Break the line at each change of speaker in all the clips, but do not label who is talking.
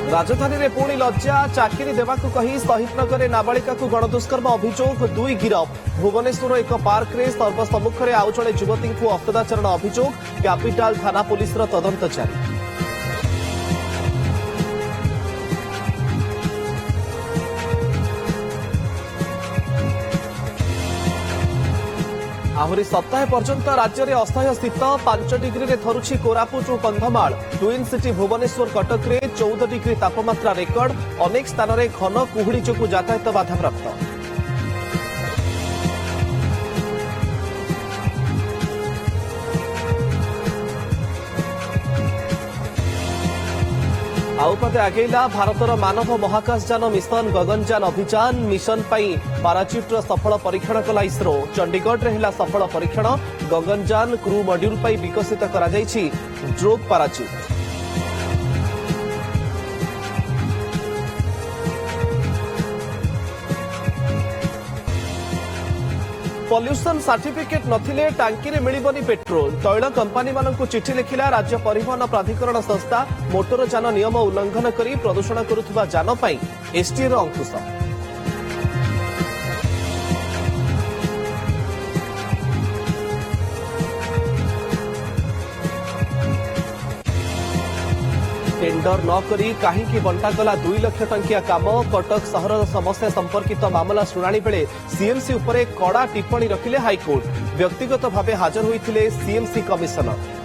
राजधानी में पुणी लज्जा चाकरी देवाकू कही शहीदनगर नाबालिका गणदुष्कर्म अभियोग 2 गिरफ भुवनेश्वर एक पार्क में सर्वसम्मुखें आउ जड़े युवती को अत्याचारण अभियोग कैपिटाल थाना पुलिस तदंत जारी। आहरी सप्ताह पर्यंत राज्य में असह्य शीत 5 डिग्री रे थरुछि कोरापुट और कंधमाल ट्विन सिटी भुवनेश्वर कटक रे 14 डिग्री तापमात्रा रेकर्ड अनेक स्थान में घन कुहुड़ी जोगु यातायात बाधाप्राप्त। आउपदे आगेला भारतर मानव महाकाशयान मिशन गगनयान अभियान मिशन पाई पाराच्यूटर सफल परीक्षण कला इसरो चंडीगढ़ रे हिला सफल परीक्षण गगनयान क्रू मॉड्यूल पाई विकसित करा जायछि ड्रोग पाराच्यूट। पॉल्यूशन सर्टिफिकेट नथिले टांकी रे मिलिबनी पेट्रोल तैल कंपनी मानकु चिठी लिखिला राज्य परिवहन प्राधिकरण संस्था मोटर यान नियम उल्लंघन करी प्रदूषण करुथबा यान पाई एसटी रो अंकुश। टेंडर न करी काहींकी बंटागला 2 लाख टंकिया काम कटक सहर समस्या संपर्कित मामला शुणाणी बेले सीएमसी उपरे कड़ा टिप्पणी रखिले हाईकोर्ट व्यक्तिगत भावे हाजर होइथिले सीएमसी कमिशनर।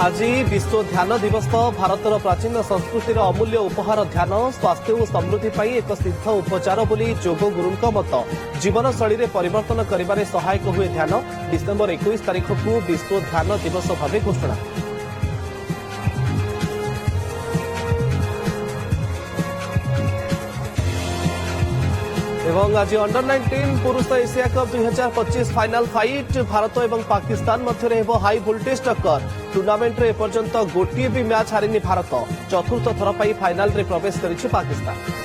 आज विश्व ध्यान दिवस भारतर प्राचीन संस्कृतिर अमूल्य उपहार ध्यान स्वास्थ्य और समृद्धि पर एक सिद्ध उपचार बोली योग गुरुंक मत जीवनशैली में परिवर्तन करिबारे सहायक हुए ध्यान डिसेम्बर 21 तारिख को विश्व ध्यान दिवस भाव घोषणा। एवं आज अंडर-19 पुरुष Asia cup 2025 final fight Bharat और पाकिस्तान मध्य हाई वोल्टेज टक्कर टूर्नामेंट रे एपर्यंत गोटे भी मैच हारिनी भारत चतुर्थ थर पर फाइनाल रे प्रवेश करिछि पाकिस्तान।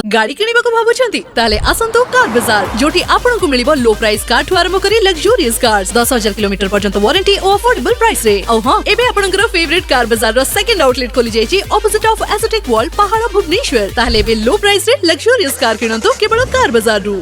गाड़ी किनिबाको भाबुछंती ताले आसंतो कार बाजार जोटी आपनको मिलिबो लो प्राइस कार ठु आरंभ करी लग्जरियस कार्स 10,000 किलोमीटर पर्यंत वारंटी और अफोर्डेबल प्राइस रे। औ हां एबे आपनकर फेवरेट कार बाजार रो सेकंड आउटलेट खोली जायछि ऑपोजिट ऑफ एस्थेटिक वर्ल्ड पहाड़ भुवनेश्वर ताले बे लो प्राइस रे लग्जरियस कार किनंतो केवल कार बाजार रु।